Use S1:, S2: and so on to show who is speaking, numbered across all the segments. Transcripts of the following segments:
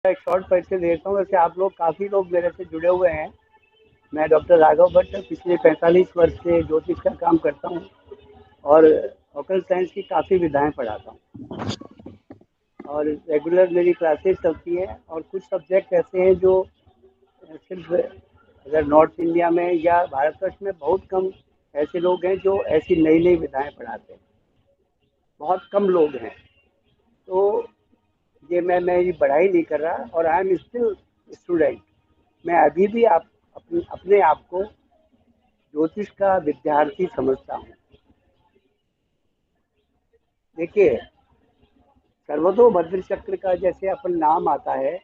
S1: एक शॉर्ट परिचय देता हूँ। वैसे आप लोग काफ़ी लोग मेरे से जुड़े हुए हैं। मैं डॉक्टर राघव भट्ट पिछले 45 वर्ष से ज्योतिष का काम करता हूँ और ऑकल्ट साइंस की काफ़ी विधाएं पढ़ाता हूँ और रेगुलर मेरी क्लासेस चलती है। और कुछ सब्जेक्ट ऐसे हैं जो सिर्फ अगर नॉर्थ इंडिया में या भारतवर्ष में बहुत कम ऐसे लोग हैं जो ऐसी नई नई विधाएं पढ़ाते हैं, बहुत कम लोग हैं। तो ये मैं ये पढ़ाई नहीं कर रहा और आई एम स्टिल स्टूडेंट। मैं अभी भी अपने आप को ज्योतिष का विद्यार्थी समझता हूँ। देखिए, सर्वतोभद्र चक्र का जैसे अपन नाम आता है,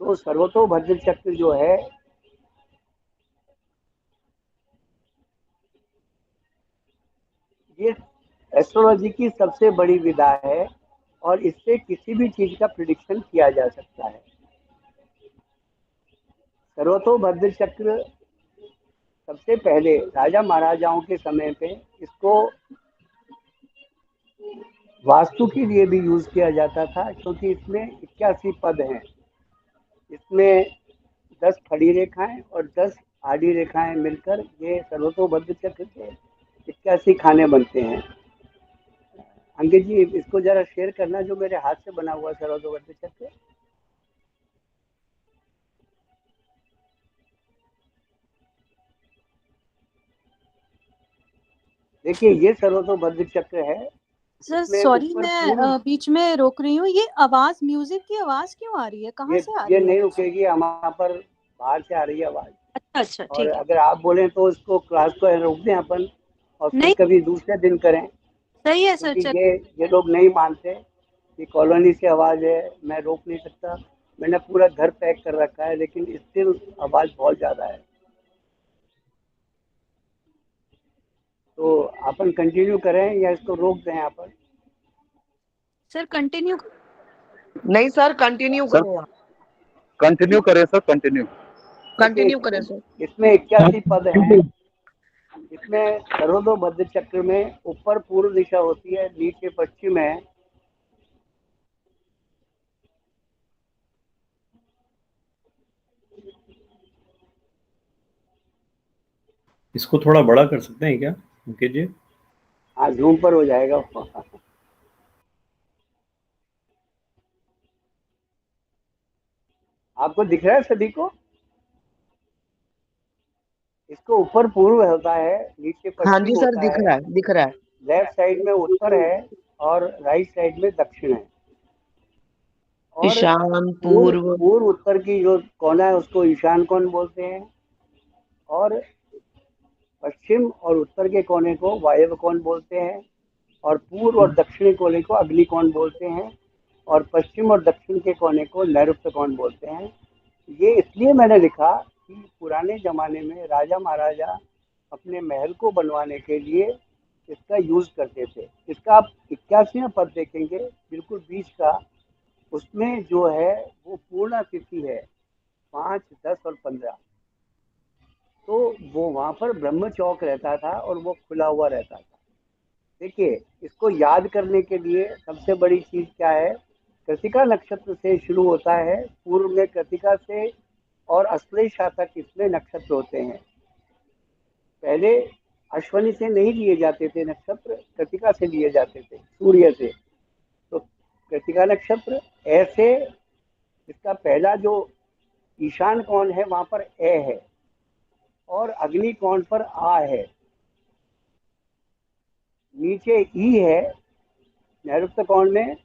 S1: तो सर्वतोभद्र चक्र जो है ये एस्ट्रोलॉजी की सबसे बड़ी विधा है और इससे किसी भी चीज का प्रिडिक्शन किया जा सकता है। सर्वतोभद्र चक्र सबसे पहले राजा महाराजाओं के समय पे इसको वास्तु के लिए भी यूज किया जाता था, क्योंकि इसमें 81 पद हैं। इसमें 10 खड़ी रेखाएं और 10 आड़ी रेखाएं मिलकर ये सर्वतोभद्र चक्र के 81 खाने बनते हैं। अंकित जी, इसको जरा शेयर करना जो मेरे हाथ से बना हुआ सर्वतोभद्र चक्र। देखिए, ये सर्वतोभद्र चक्र है।
S2: सर
S1: इसमें
S2: सॉरी,
S1: ऊपर पूर्व
S2: मैं बीच में रोक रही हूँ। ये आवाज, म्यूजिक की आवाज क्यों आ रही है? कहाँ से आ
S1: ये
S2: रही है?
S1: नहीं रुकेगी, हमारे पर बाहर से आ रही है आवाज।
S2: अच्छा अच्छा,
S1: और
S2: ठीक है।
S1: अगर आप बोलें तो इसको क्लास को रोक दें अपन और फिर
S2: नहीं,
S1: कभी दूसरे दिन करें,
S2: सही है सर,
S1: क्योंकि
S2: चल।
S1: ये लोग नहीं मानते कि कॉलोनी से आवाज है, मैं रोक नहीं सकता। मैंने पूरा घर पैक कर रखा है लेकिन स्टिल आवाज बहुत ज्यादा है। तो अपन कंटिन्यू करें या इसको रोक दें यहाँ पर?
S2: Sir continue.
S3: नहीं सर, कंटिन्यू
S4: सर
S3: करो आप।
S4: कंटिन्यू करें सर, कंटिन्यू
S3: कंटिन्यू करें सर।
S1: इसमें 81 पद हैं। इसमें सर्वतोभद्र चक्र में ऊपर पूर्व दिशा होती है, नीचे पश्चिम है।
S5: इसको थोड़ा बड़ा कर सकते हैं क्या अंकित जी?
S1: हाँ, जूम पर हो जाएगा। आपको दिख रहा है सभी को? इसको ऊपर पूर्व होता है, नीचे
S3: हाँ जी
S1: पश्चिम
S3: सर,
S1: होता
S3: दिख
S1: है,
S3: रहा है, दिख रहा है।
S1: लेफ्ट साइड में उत्तर है और राइट साइड में दक्षिण है। और
S3: ईशान,
S1: पूर्व
S3: पूर्व।
S1: पूर्व उत्तर की जो कोना है उसको ईशान कोण बोलते हैं और पश्चिम और उत्तर के कोने को वायव्य कोण बोलते हैं और पूर्व और दक्षिणी कोने को अग्नि कोण बोलते हैं और पश्चिम और दक्षिण के कोने को नैऋत्य कोण बोलते हैं। ये इसलिए मैंने लिखा कि पुराने जमाने में राजा महाराजा अपने महल को बनवाने के लिए इसका यूज करते थे। इसका आप 81वां पद देखेंगे बिल्कुल बीच का, उसमें जो है वो पूर्ण तिथि है 5, 10 और 15। तो वो वहां पर ब्रह्म चौक रहता था और वो खुला हुआ रहता था। देखिए, इसको याद करने के लिए सबसे बड़ी चीज क्या है, कृतिका नक्षत्र से शुरू होता है। पूर्व में कृतिका से और अश्लेषा तक इसमें नक्षत्र होते हैं। पहले अश्वनी से नहीं लिए जाते थे नक्षत्र, कृतिका से लिए जाते थे, सूर्य से। तो कृतिका नक्षत्र ऐसे, इसका पहला जो ईशान कोण है वहां पर ए है और अग्नि कोण पर आ है। नीचे ई है नैऋत्य कोण में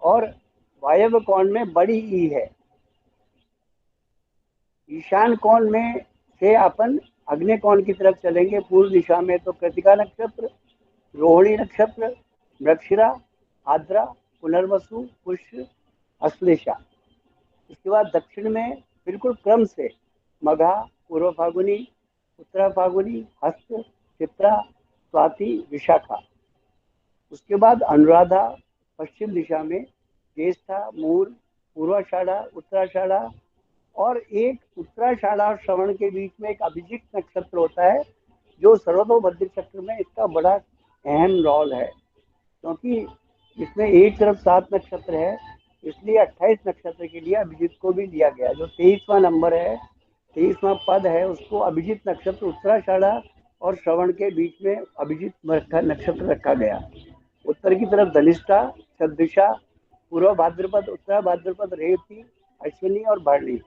S1: और वायव्य कोण में बड़ी ई है। ईशान कोण में से अपन अग्नि कोण की तरफ चलेंगे पूर्व दिशा में, तो कृतिका नक्षत्र, रोहिणी नक्षत्र, मृगशिरा, आद्रा, पुनर्वसु, पुष्य, अश्लेषा। इसके बाद दक्षिण में बिल्कुल क्रम से मघा, पूर्व फाल्गुनी, उत्तरा फाल्गुनी, हस्त, चित्रा, स्वाति, विशाखा। उसके बाद अनुराधा पश्चिम दिशा में, ज्येष्ठा, मूल, पूर्वाषाढ़ा, उत्तराषाढ़ा और एक उत्तराषाढ़ा और श्रवण के बीच में एक अभिजित नक्षत्र होता है जो सर्वतोभद्र चक्र में इसका बड़ा अहम रोल है, क्योंकि इसमें एक तरफ 7 नक्षत्र है इसलिए 28 नक्षत्र के लिए अभिजीत को भी दिया गया। जो 23वां नंबर है, 23वां पद है, उसको अभिजीत नक्षत्र, उत्तराषाढ़ा और श्रवण के बीच में अभिजीत नक्षत्र रखा गया। उत्तर की तरफ धनिष्ठा, सददिशा, पूर्व भाद्रपद, उत्तर भाद्रपद, रेवती, अश्विनी और भरणी।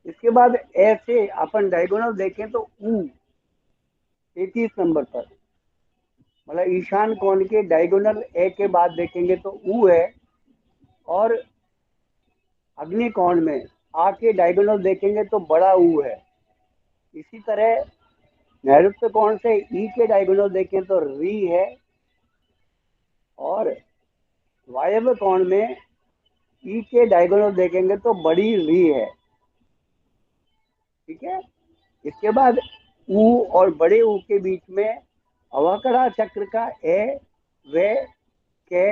S1: इसके बाद ऐसे अपन डायगोनल देखें तो ऊ 33 नंबर पर, मतलब ईशान कोण के डायगोनल ए के बाद देखेंगे तो ऊ है, और अग्नि कोण में आ के डायगोनल देखेंगे तो बड़ा ऊ है। इसी तरह नैऋत्य कोण से ई के डायगोनल देखें तो री है, और वायव्य कोण में ई के डायगोनल देखेंगे तो बड़ी री है। ठीक है। इसके बाद ऊ और बड़े ऊ के बीच में अवकड़ा चक्र का ए, वे, के,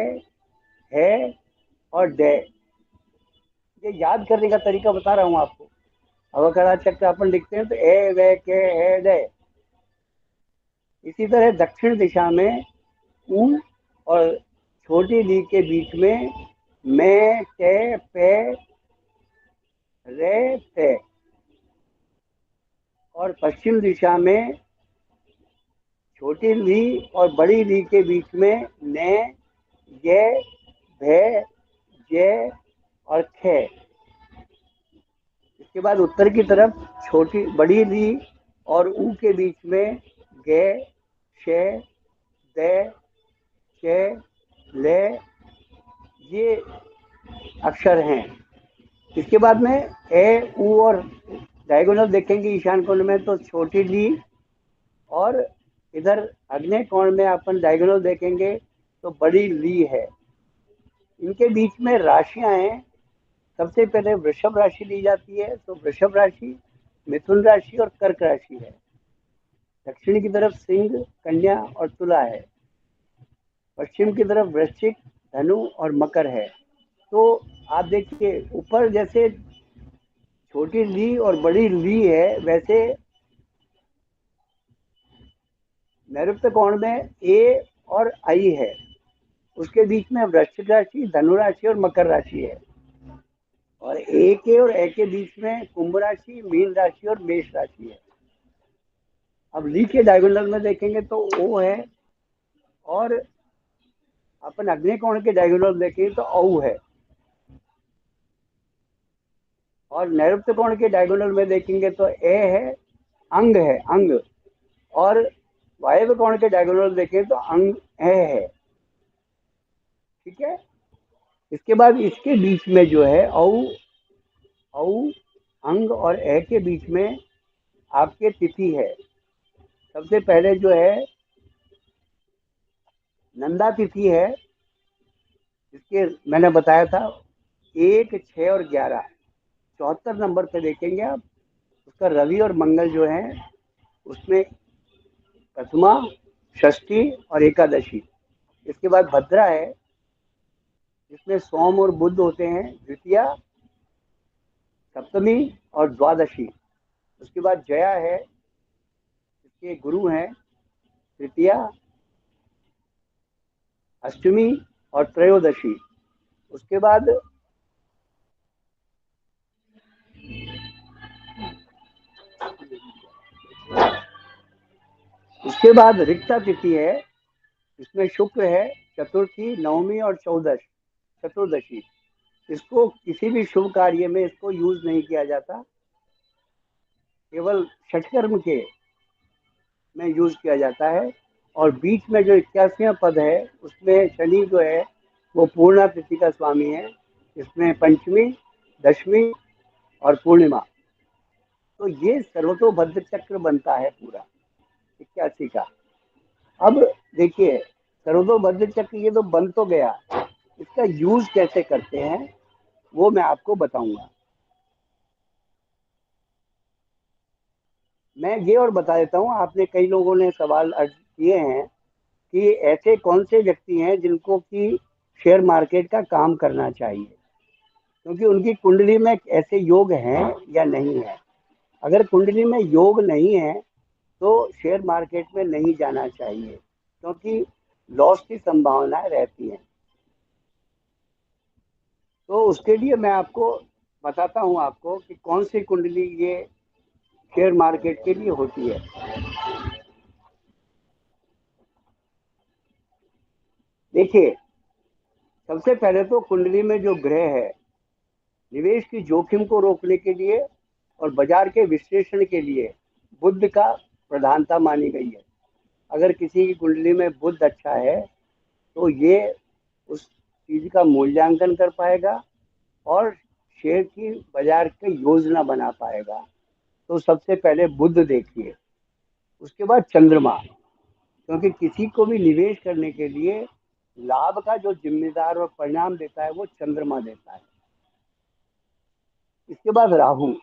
S1: है और डे। ये याद करने का तरीका बता रहा हूं आपको। अवकड़ा चक्र अपन लिखते हैं तो ए, वे, के, है, डे। इसी तरह दक्षिण दिशा में ऊ और छोटी ली के बीच में मैं, टे, पे, रे, ते। और पश्चिम दिशा में छोटी ली और बड़ी ली के बीच में ने, ये, भे, जे और खे। इसके बाद उत्तर की तरफ छोटी बड़ी ली और ऊ के बीच में गे, शे, दे, चे, ले, ये अक्षर हैं। इसके बाद में ए, ऊ और डायगोनल देखेंगे ईशान कोण में तो छोटी ली, और इधर अग्नि कोण में अपन डायगोनल देखेंगे तो बड़ी ली है। इनके बीच में राशियां हैं। सबसे पहले वृषभ राशि ली जाती है, तो वृषभ राशि, मिथुन राशि और कर्क राशि है। दक्षिण की तरफ सिंह, कन्या और तुला है। पश्चिम की तरफ वृश्चिक, धनु और मकर है। तो आप देखिए ऊपर जैसे छोटी ली और बड़ी ली है, वैसे नैऋत्य कोण में ए और आई है। उसके बीच में वृश्चिक राशि, धनु राशि और मकर राशि है। और ए के और ए के बीच में कुंभ राशि, मीन राशि और मेष राशि है। अब ली के डायगोनल में देखेंगे तो ओ है, और अपन अग्नि कोण के डायगोनल देखेंगे तो औ है। और नैऋत्य कोण के डायगोनल में देखेंगे तो ए है, अंग है, अंग। और वायव्य कोण के डायगोनल देखें तो अंग ए है। ठीक है। इसके बाद इसके बीच में जो है औ, अंग और ए के बीच में आपके तिथि है। सबसे पहले जो है नंदा तिथि है, जिसके मैंने बताया था 1, 6 और 11। 74 नंबर पे देखेंगे आप, उसका रवि और मंगल जो है उसमें प्रथमा, षष्ठी और एकादशी। इसके बाद भद्रा है, जिसमें सोम और बुध होते हैं, द्वितीया, सप्तमी और द्वादशी। उसके बाद जया है, इसके गुरु हैं तृतीया, अष्टमी और त्रयोदशी। उसके बाद रिक्ता तिथि है, इसमें शुक्र है, चतुर्थी, नवमी और चतुर्दशी। इसको किसी भी शुभ कार्य में इसको यूज नहीं किया जाता, केवल षटकर्म के में यूज किया जाता है। और बीच में जो 81वां पद है, उसमें शनि जो है वो पूर्णा तिथि का स्वामी है। इसमें पंचमी, दशमी और पूर्णिमा। तो ये सर्वतोभद्र चक्र बनता है पूरा 81 का। अब देखिए सर्वतोभद्र चक्र ये तो बन तो गया, इसका यूज कैसे करते हैं वो मैं आपको बताऊंगा। मैं ये और बता देता हूँ, आपने कई लोगों ने सवाल अर्ज किए हैं कि ऐसे कौन से व्यक्ति हैं जिनको कि शेयर मार्केट का काम करना चाहिए, क्योंकि उनकी कुंडली में ऐसे योग हैं या नहीं है। अगर कुंडली में योग नहीं है तो शेयर मार्केट में नहीं जाना चाहिए, क्योंकि लॉस की संभावनाएं रहती हैं। तो उसके लिए मैं आपको बताता हूँ आपको कि कौन सी कुंडली ये शेयर मार्केट के लिए होती है। देखिए, सबसे पहले तो कुंडली में जो ग्रह है, निवेश की जोखिम को रोकने के लिए और बाजार के विश्लेषण के लिए बुध का प्रधानता मानी गई है। अगर किसी की कुंडली में बुध अच्छा है तो ये उस चीज का मूल्यांकन कर पाएगा और शेयर की बाजार की योजना बना पाएगा। तो सबसे पहले बुध देखिए, उसके बाद चंद्रमा, क्योंकि किसी को भी निवेश करने के लिए लाभ का जो जिम्मेदार और परिणाम देता है वो चंद्रमा देता है। इसके बाद राहु,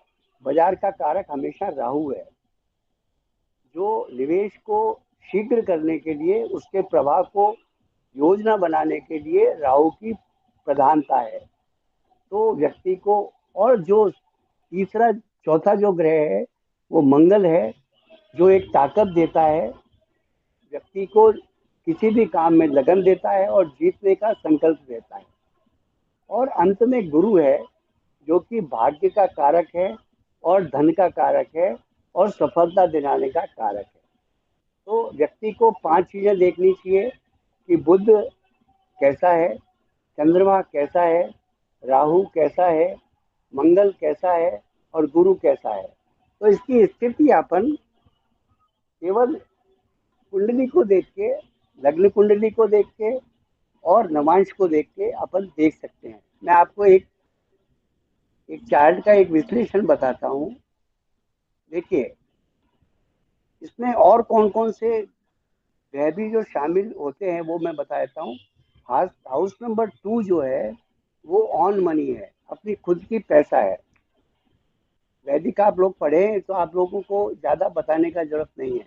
S1: बाजार का कारक हमेशा राहु है, जो निवेश को शीघ्र करने के लिए उसके प्रभाव को योजना बनाने के लिए राहु की प्रधानता है। तो व्यक्ति को, और जो तीसरा चौथा जो ग्रह है वो मंगल है, जो एक ताकत देता है, व्यक्ति को किसी भी काम में लगन देता है और जीतने का संकल्प देता है। और अंत में गुरु है, जो कि भाग्य का कारक है और धन का कारक है और सफलता दिलाने का कारक है। तो व्यक्ति को 5 चीजें देखनी चाहिए कि बुध कैसा है, चंद्रमा कैसा है, राहु कैसा है, मंगल कैसा है और गुरु कैसा है। तो इसकी स्थिति अपन केवल कुंडली को देख के, लग्न कुंडली को देख के और नवांश को देख के अपन देख सकते हैं। मैं आपको एक चार्ट का एक विश्लेषण बताता हूँ। देखिए, इसमें और कौन कौन से ग्रह भी जो शामिल होते हैं वो मैं बता देता हूँ। हाउस नंबर 2 जो है वो ऑन मनी है, अपनी खुद की पैसा है। वैदिक आप लोग पढ़े तो आप लोगों को ज्यादा बताने का जरूरत नहीं है।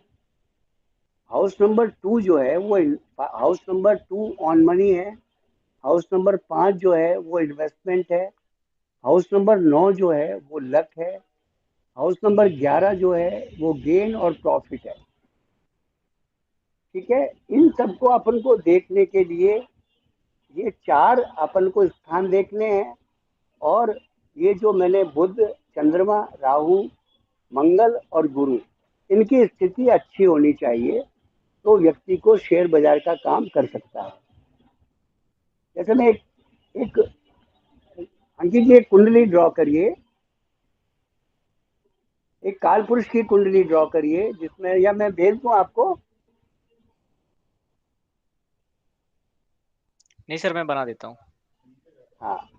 S1: हाउस नंबर 2 जो है वो हाउस नंबर 2 ऑन मनी है। हाउस नंबर 5 जो है वो इन्वेस्टमेंट है। हाउस नंबर 9 जो है वो लक है। हाउस नंबर 11 जो है वो गेन और प्रॉफिट है। ठीक है, इन सबको अपन को देखने के लिए ये 4 अपन को स्थान देखने हैं। और ये जो मैंने बुध, चंद्रमा, राहु, मंगल और गुरु, इनकी स्थिति अच्छी होनी चाहिए तो व्यक्ति को शेयर बाजार का काम कर सकता है। जैसे मैं एक अंकित जी एक कुंडली ड्रॉ करिए, एक काल पुरुष की कुंडली ड्रॉ करिए, जिसमें, या मैं भेज दूं आपको?
S6: नहीं सर, मैं बना देता हूँ।
S1: हाँ,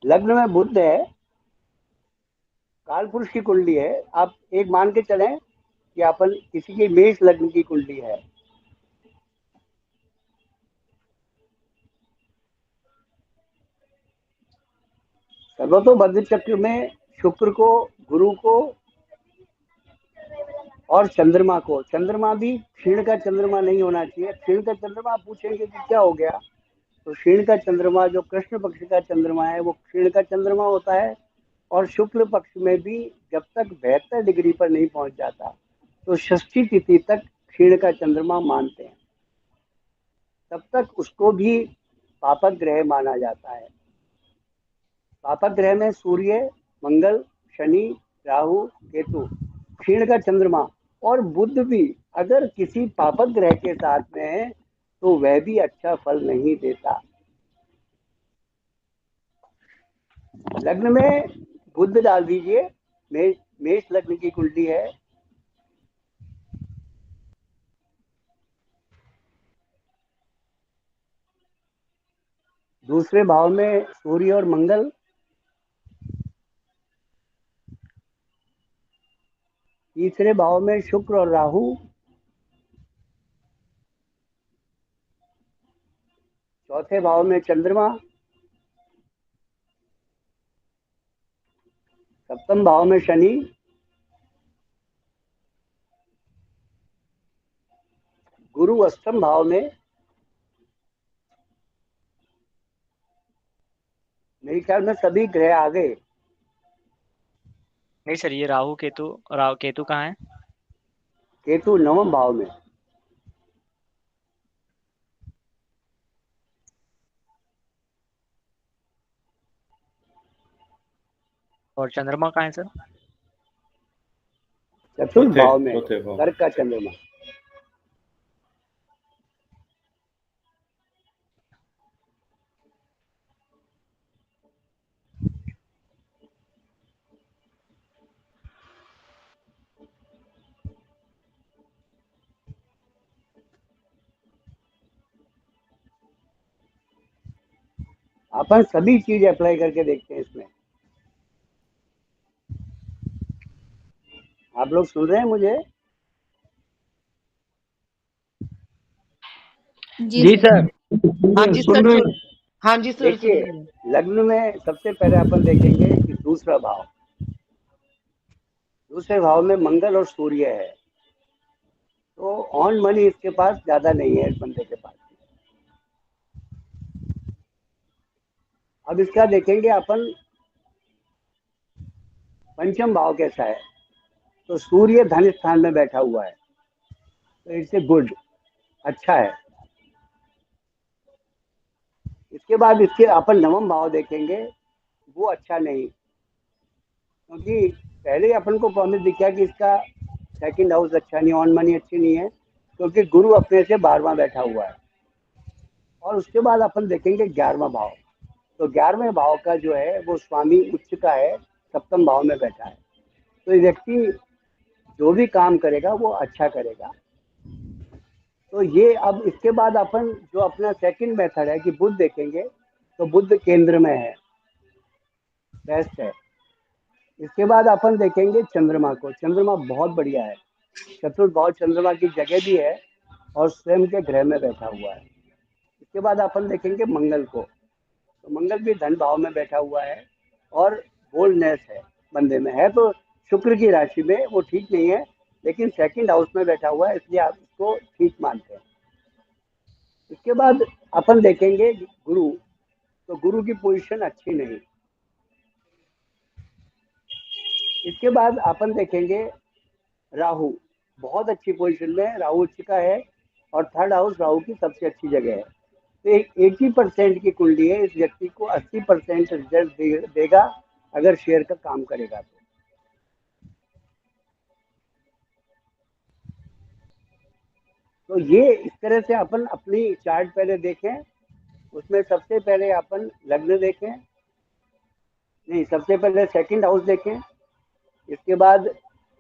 S1: लग्न में बुध है, काल पुरुष की कुंडली है। आप एक मान के चलें कि अपन किसी की मेष लग्न की कुंडली है। सर्वतोबद्ध चक्र में शुक्र को, गुरु को और चंद्रमा को, चंद्रमा भी क्षीण का चंद्रमा नहीं होना चाहिए। क्षीण का चंद्रमा आप पूछेंगे कि क्या हो गया, तो क्षीण का चंद्रमा जो कृष्ण पक्ष का चंद्रमा है वो क्षीण का चंद्रमा होता है। और शुक्ल पक्ष में भी जब तक 72 डिग्री पर नहीं पहुंच जाता तो षष्ठी तिथि तक क्षीण का चंद्रमा मानते हैं, तब तक उसको भी पापक ग्रह माना जाता है। पापक ग्रह में सूर्य, मंगल, शनि, राहु, केतु, क्षीण का चंद्रमा और बुध भी अगर किसी पापक ग्रह के साथ में है तो वह भी अच्छा फल नहीं देता। लग्न में बुध डाल दीजिए, मेष लग्न की कुंडली है। दूसरे भाव में सूर्य और मंगल, तीसरे भाव में शुक्र और राहु, चौथे भाव में चंद्रमा, सप्तम भाव में शनि, गुरु अष्टम भाव में। मेरे ख्याल में सभी ग्रह आ गए।
S6: नहीं सर, ये केतु कहाँ है?
S1: केतु नवम भाव में।
S6: और चंद्रमा कहाँ है सर?
S1: चतुर्थ भाव में,
S5: चौथे भाव।
S1: कर्क का चंद्रमा। अपन सभी चीज अप्लाई करके देखते हैं इसमें। आप लोग सुन रहे हैं मुझे?
S2: जी
S3: सर। हाँ जी सर सुन। हाँ जी सर सुन
S1: देखिए,
S3: रहे हैं।
S1: लग्न में सबसे पहले अपन देखेंगे कि दूसरा भाव, दूसरे भाव में मंगल और सूर्य है, तो ऑन मनी इसके पास ज्यादा नहीं है, इस बंदे के पास। अब इसका देखेंगे अपन पंचम भाव कैसा है। तो सूर्य धन स्थान में बैठा हुआ है, तो इट्स ए गुड, अच्छा है। इसके बाद इसके अपन नवम भाव देखेंगे, वो अच्छा नहीं, क्योंकि पहले ही अपन को प्रॉमिस दिखा कि इसका सेकंड हाउस अच्छा नहीं, ऑन मनी अच्छी नहीं है, क्योंकि गुरु अपने से 12वां बैठा हुआ है। और उसके बाद अपन देखेंगे 11वां भाव। तो 11वें भाव का जो है वो स्वामी उच्च का है, सप्तम भाव में बैठा है। तो ये व्यक्ति जो भी काम करेगा वो अच्छा करेगा। तो ये अब इसके बाद अपन जो अपना सेकंड मेथड है कि बुध देखेंगे, तो बुध केंद्र में है, बेस्ट है। इसके बाद अपन देखेंगे चंद्रमा को। चंद्रमा बहुत बढ़िया है, चतुर्थ भाव चंद्रमा की जगह भी है और स्वयं के ग्रह में बैठा हुआ है। इसके बाद अपन देखेंगे मंगल को। तो मंगल भी धन भाव में बैठा हुआ है और बोल्डनेस है बंदे में है, तो शुक्र की राशि में वो ठीक नहीं है, लेकिन सेकंड हाउस में बैठा हुआ है, इसलिए आप इसको ठीक मानते हैं। इसके बाद अपन देखेंगे गुरु। तो गुरु की पोजीशन अच्छी नहीं। इसके बाद अपन देखेंगे राहु, बहुत अच्छी पोजीशन में राहु उच्च का है और थर्ड हाउस राहु की सबसे अच्छी जगह है। तो 80% की कुंडली है, इस व्यक्ति को 80% रिजल्ट देगा अगर शेयर का काम करेगा तो ये इस तरह से अपन अपनी चार्ट पहले देखें। उसमें सबसे पहले अपन लग्न देखें, नहीं सबसे पहले सेकंड हाउस देखें, इसके बाद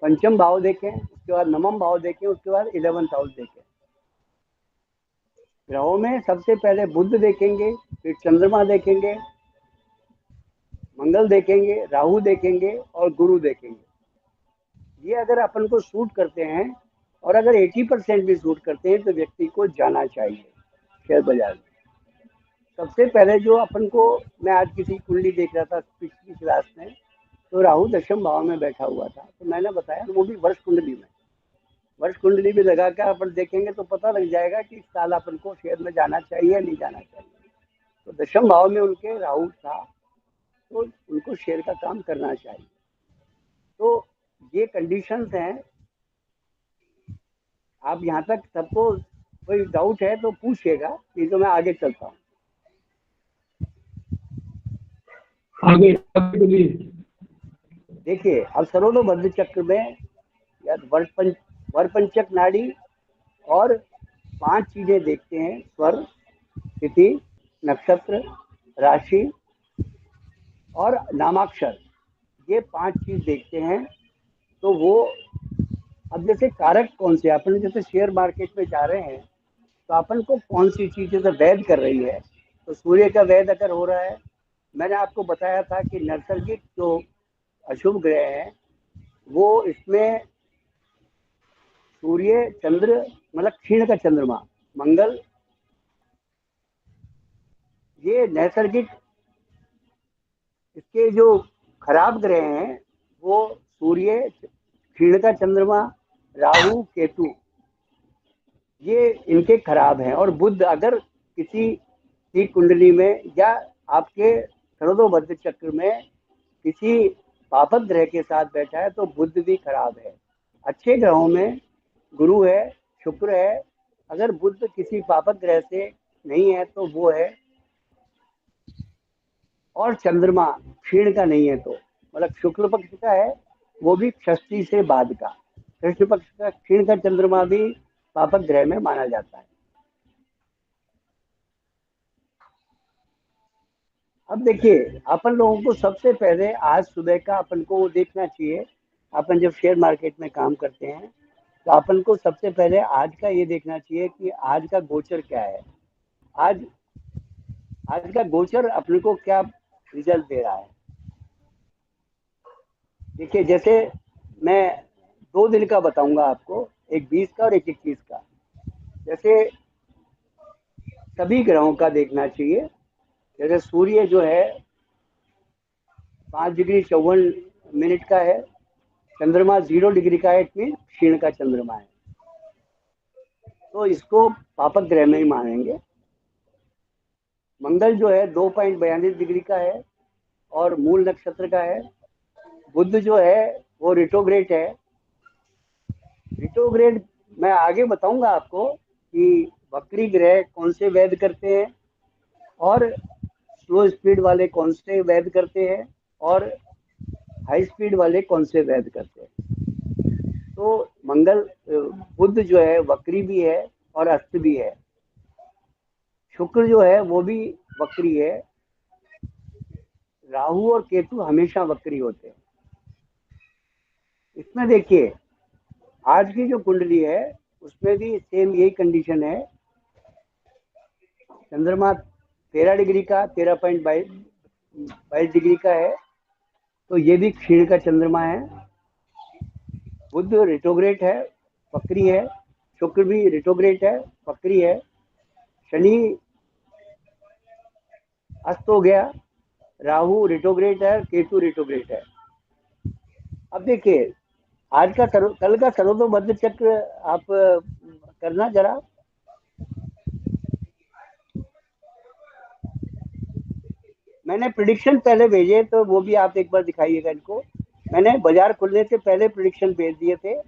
S1: पंचम भाव देखें, उसके बाद नवम भाव देखें, उसके बाद 11th हाउस देखें। ग्रहों में सबसे पहले बुध देखेंगे, फिर चंद्रमा देखेंगे, मंगल देखेंगे, राहु देखेंगे और गुरु देखेंगे। ये अगर अपन को सूट करते हैं और अगर 80% भी सूट करते हैं तो व्यक्ति को जाना चाहिए शेयर बाजार में। सबसे पहले जो अपन को, मैं आज किसी कुंडली देख रहा था पिछली क्लास में, तो राहु दशम भाव में बैठा हुआ था, तो मैंने बताया वो भी वर्ष कुंडली में। वर्ष कुंडली भी लगा कर अपन देखेंगे तो पता लग जाएगा कि इस साल अपन को शेयर में जाना चाहिए या नहीं जाना चाहिए। तो दशम भाव में उनके राहु था, तो उनको शेयर का काम करना चाहिए। तो ये कंडीशंस हैं। आप यहाँ तक सबको कोई डाउट है तो पूछिएगा, नहीं तो मैं आगे चलता हूँ।
S7: आगे प्लीज।
S1: देखिए, अब सरोदोबद्ध चक्र में या वरपंचक नाड़ी और 5 चीजें देखते हैं, स्वर, तिथि, नक्षत्र, राशि और नामाक्षर। ये 5 चीज देखते हैं। तो वो अब जैसे कारक कौन से, अपन जैसे शेयर मार्केट में जा रहे हैं तो अपन को कौन सी चीजें से वैध कर रही है। तो सूर्य का वैध अगर हो रहा है, मैंने आपको बताया था कि नैसर्गिक जो अशुभ ग्रह हैं वो इसमें सूर्य, चंद्र मतलब क्षीण का चंद्रमा, मंगल, ये नैसर्गिक इसके जो खराब ग्रह हैं वो सूर्य, क्षीण का चंद्रमा, राहु, केतु, ये इनके खराब हैं। और बुध अगर किसी की कुंडली में या आपके सरोदोबद्ध चक्र में किसी पापक ग्रह के साथ बैठा है तो बुध भी खराब है। अच्छे ग्रहों में गुरु है, शुक्र है। अगर बुध किसी पापक ग्रह से नहीं है तो वो है, और चंद्रमा क्षीण का नहीं है तो मतलब शुक्ल पक्ष का है, वो भी षष्ठी से बाद का। कृष्ण पक्ष का क्षीण का चंद्रमा भी पापक ग्रह में माना जाता है। अब देखिए, अपन लोगों को सबसे पहले आज सुबह का अपन को देखना चाहिए। अपन जब शेयर मार्केट में काम करते हैं तो अपन को सबसे पहले आज का ये देखना चाहिए कि आज का गोचर क्या है। आज आज का गोचर अपने को क्या रिजल्ट दे रहा है। देखिए, जैसे मैं 2 दिन का बताऊंगा आपको, एक 20 का और एक 21 का। जैसे सभी ग्रहों का देखना चाहिए। जैसे सूर्य जो है 5 डिग्री 54 मिनट का है, चंद्रमा 0 डिग्री का है, इट क्षीण का चंद्रमा है, तो इसको पापक ग्रह में ही मानेंगे। मंगल जो है 2.42 डिग्री का है और मूल नक्षत्र का है। बुध जो है वो रिट्रोग्रेड है। रिट्रोग्रेड मैं आगे बताऊंगा आपको कि वक्री ग्रह कौन से वैध करते हैं और स्लो स्पीड वाले कौन से वैध करते हैं और हाई स्पीड वाले कौन से वैध करते हैं। तो मंगल बुध जो है वक्री भी है और अस्त भी है। शुक्र जो है वो भी वक्री है। राहु और केतु हमेशा वक्री होते हैं। इसमें देखिए, आज की जो कुंडली है उसमें भी सेम यही कंडीशन है। चंद्रमा 13 डिग्री का 13.22 डिग्री का है, तो ये भी क्षीण का चंद्रमा है। बुध रिट्रोग्रेड है, वक्री है। शुक्र भी रिट्रोग्रेड है, वक्री है। शनि अस्त हो गया। राहु रिट्रोग्रेड है, केतु रिट्रोग्रेड है। अब देखिए, आज का कल का सर्वतोमध्य चक्र आप करना जरा। मैंने प्रिडिक्शन पहले भेजे, तो वो भी आप एक बार दिखाइएगा इनको। मैंने बाजार खुलने से पहले प्रिडिक्शन भेज दिए थे,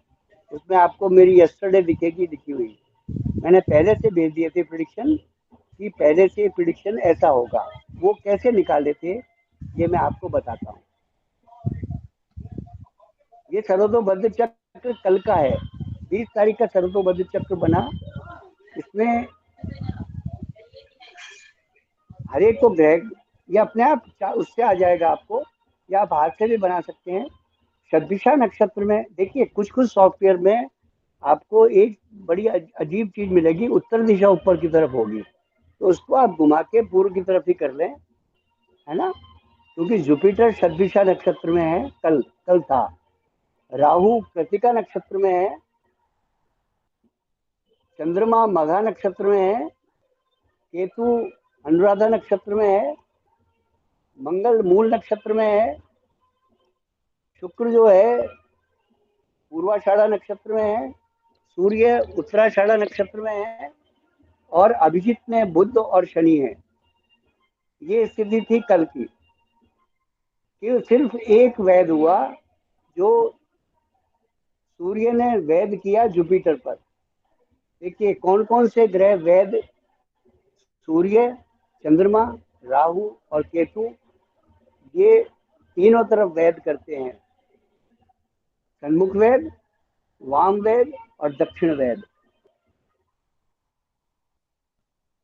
S1: उसमें आपको मेरी यस्टरडे दिखेगी लिखी हुई। मैंने पहले से भेज दिए थे प्रिडिक्शन कि पहले से प्रिडिक्शन ऐसा होगा। वो कैसे निकाले थे ये मैं आपको बताता हूँ। ये सर्वतोमध्य चक्र कल का है, 20 तारीख का सर्वतोमध्य चक्र बना। इसमें हर एक को ग्रह ये अपने आप उससे आ जाएगा आपको, या आप हाथ से भी बना सकते हैं। शतभिषा नक्षत्र में देखिए, कुछ कुछ सॉफ्टवेयर में आपको एक बड़ी अजीब चीज मिलेगी, उत्तर दिशा ऊपर की तरफ होगी, तो उसको आप घुमा के पूर्व की तरफ ही कर लें, है ना। क्योंकि जुपिटर शतभिषा नक्षत्र में है, कल था। राहु कृतिका नक्षत्र में है। चंद्रमा मघा नक्षत्र में है। केतु अनुराधा नक्षत्र में है। मंगल मूल नक्षत्र में है। शुक्र जो है पूर्वाषाढ़ा नक्षत्र में है। सूर्य उत्तराषाढ़ा नक्षत्र में है और अभिजीत में बुध और शनि है। ये स्थिति थी कल की कि सिर्फ एक वैध हुआ, जो सूर्य ने वैध किया जुपिटर पर। देखिए, कौन कौन से ग्रह वैध, सूर्य, चंद्रमा, राहु और केतु, ये तीनों तरफ वैध करते हैं। सन्मुख वैद, वाम वैद और दक्षिण वैद।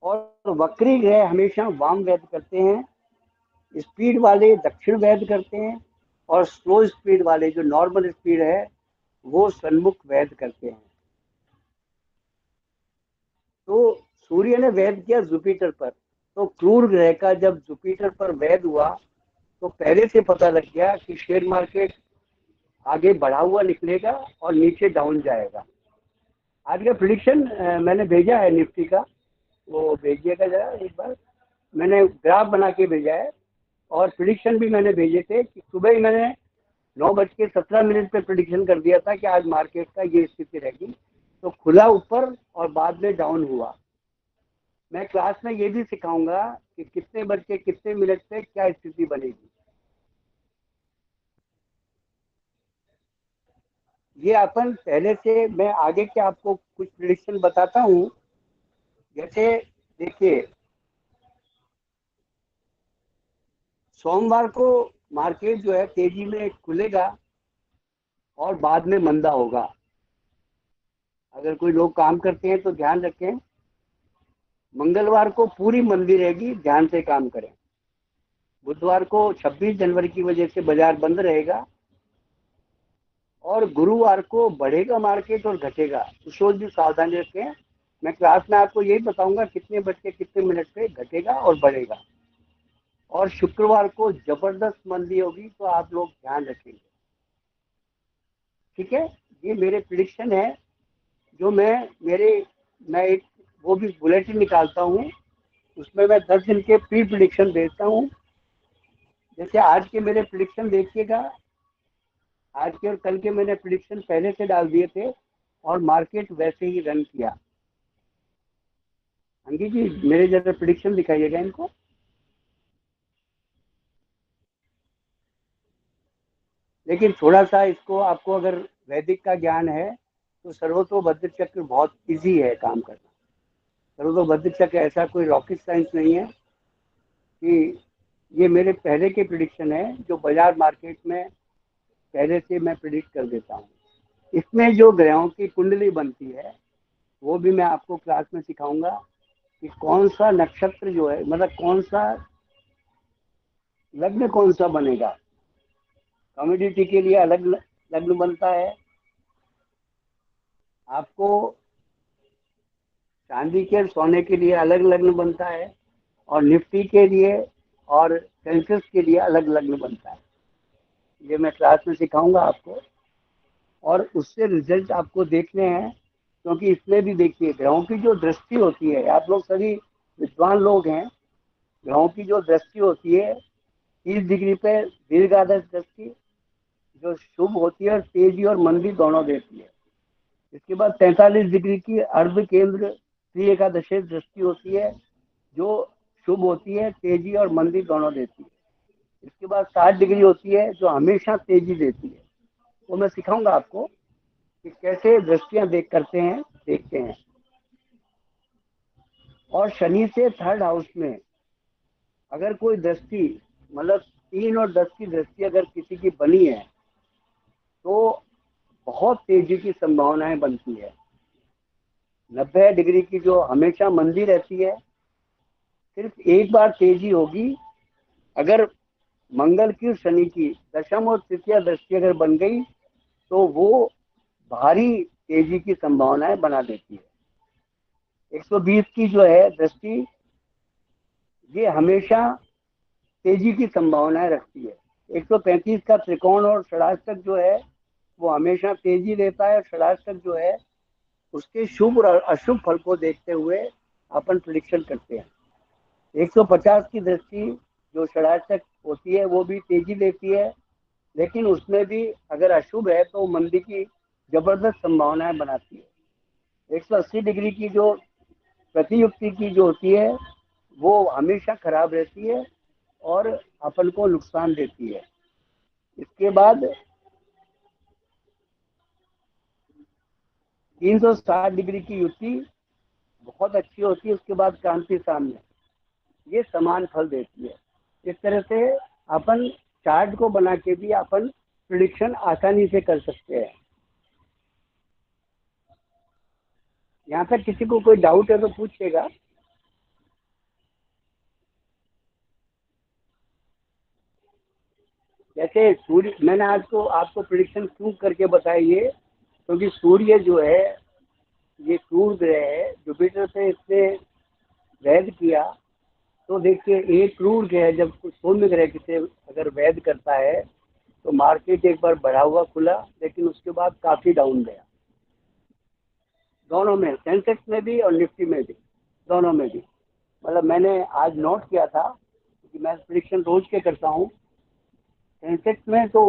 S1: और वक्री ग्रह हमेशा वाम वैद करते हैं, स्पीड वाले दक्षिण वैद करते हैं, और स्लो स्पीड वाले जो नॉर्मल स्पीड है वो सन्मुख वैद करते हैं। तो सूर्य ने वैद किया जुपिटर पर, तो क्रूर ग्रह का जब जुपिटर पर वैद हुआ तो पहले से पता लग गया कि शेयर मार्केट आगे बढ़ा हुआ निकलेगा और नीचे डाउन जाएगा। आज का प्रिडिक्शन मैंने भेजा है निफ्टी का, वो भेजिएगा जरा एक बार। मैंने ग्राफ बना के भेजा है और प्रिडिक्शन भी मैंने भेजे थे कि सुबह ही मैंने 9:17 पे प्रिडिक्शन कर दिया था कि आज मार्केट का ये स्थिति रहेगी, तो खुला ऊपर और बाद में डाउन हुआ। मैं क्लास में ये भी सिखाऊंगा कि कितने बज के कितने मिनट पे क्या स्थिति बनेगी। ये अपन पहले से, मैं आगे के आपको कुछ प्रिडिक्शन बताता हूँ। जैसे देखिए, सोमवार को मार्केट जो है तेजी में खुलेगा और बाद में मंदा होगा। अगर कोई लोग काम करते हैं तो ध्यान रखें, मंगलवार को पूरी मंदी रहेगी, ध्यान से काम करें। बुधवार को 26 जनवरी की वजह से बाजार बंद रहेगा और गुरुवार को बढ़ेगा मार्केट और घटेगा, उस रोज भी सावधानी रखें। मैं क्लास में आपको यही बताऊंगा कितने बज के कितने मिनट पे घटेगा और बढ़ेगा। और शुक्रवार को जबरदस्त मंदी होगी, तो आप लोग ध्यान रखेंगे। ठीक है, ये मेरे प्रिडिक्शन है जो मैं एक वो भी बुलेटिन निकालता हूँ, उसमें मैं 10 दिन के प्री प्रिडिक्शन देता हूँ। जैसे आज के मेरे प्रिडिक्शन देखिएगा, आज के और कल के मैंने प्रिडिक्शन पहले से डाल दिए थे और मार्केट वैसे ही रन किया। अंगी जी, मेरे जरा प्रिडिक्शन दिखाइएगा इनको। लेकिन थोड़ा सा इसको, आपको अगर वैदिक का ज्ञान है तो सर्वतोभद्र चक्र बहुत इजी है काम करना। सर्वतोभद्र चक्र ऐसा कोई रॉकेट साइंस नहीं है कि ये मेरे पहले के प्रिडिक्शन है जो बाजार मार्केट में पहले से मैं प्रिडिक्ट कर देता हूँ। इसमें जो ग्रहों की कुंडली बनती है वो भी मैं आपको क्लास में सिखाऊंगा कि कौन सा नक्षत्र जो है, मतलब कौन सा लग्न कौन सा बनेगा। कम्युनिटी के लिए अलग लग्न बनता है, आपको चांदी के सोने के लिए अलग लग्न बनता है, और निफ्टी के लिए और सेंसेक्स के लिए अलग लग्न बनता है। ये मैं क्लास में सिखाऊंगा आपको, और उससे रिजल्ट आपको देखने हैं। क्योंकि इसमें भी देखिए ग्रहों की जो दृष्टि होती है, आप लोग सभी विद्वान लोग हैं, ग्रहों की जो दृष्टि होती है 30 डिग्री पे दीर्घादर्श दृष्टि जो शुभ होती है और तेजी और मंदी दोनों देती है। इसके बाद 43 डिग्री की अर्ध केंद्र श्री एकादशी दृष्टि होती है जो शुभ होती है, तेजी और मंदी दोनों देती है। इसके बाद 60 डिग्री होती है जो हमेशा तेजी देती है। वो मैं सिखाऊंगा आपको कि कैसे दृष्टियां देखते हैं। और शनि से 3rd हाउस में अगर कोई दृष्टि, मतलब 3 और 10 की दृष्टि अगर किसी की बनी है तो बहुत तेजी की संभावनाएं बनती है। 90 डिग्री की जो हमेशा मंदी रहती है, सिर्फ एक बार तेजी होगी अगर मंगल की शनि की दशम और तृतीय दृष्टि अगर बन गई तो वो भारी तेजी की संभावनाएं बना देती है। 120 की जो है दृष्टि, ये हमेशा तेजी की संभावनाएं रखती है। 135 का त्रिकोण और षडाष्टक जो है वो हमेशा तेजी देता है। षडाष्टक जो है उसके शुभ और अशुभ फल को देखते हुए अपन प्रिडिक्शन करते हैं। 150 की दृष्टि जो षडाष्टक होती है वो भी तेजी देती है, लेकिन उसमें भी अगर अशुभ है तो मंदी की जबरदस्त संभावनाएं बनाती है। 180 डिग्री की जो प्रतियुक्ति की जो होती है वो हमेशा खराब रहती है और अपन को नुकसान देती है। इसके बाद 360 डिग्री की युति बहुत अच्छी होती है। उसके बाद क्रांति सामने, ये समान फल देती है। इस तरह से अपन चार्ट को बना के भी अपन प्रिडिक्शन आसानी से कर सकते हैं। यहाँ तक किसी को कोई डाउट है तो पूछिएगा। जैसे सूर्य, मैंने आज को आपको प्रिडिक्शन क्यों करके बताई ये, क्योंकि सूर्य जो है ये क्रूर ग्रह है, जुपिटर से इसने वैध किया। तो देखिए एक क्रूर ग्रह जब सौम्य ग्रह से अगर वैध करता है तो मार्केट एक बार बढ़ा हुआ खुला, लेकिन उसके बाद काफी डाउन गया, दोनों में, सेंसेक्स में भी और निफ्टी में भी, दोनों में भी। मतलब मैंने आज नोट किया था कि मैं प्रिडिक्शन रोज के करता हूँ। सेंसेक्स में तो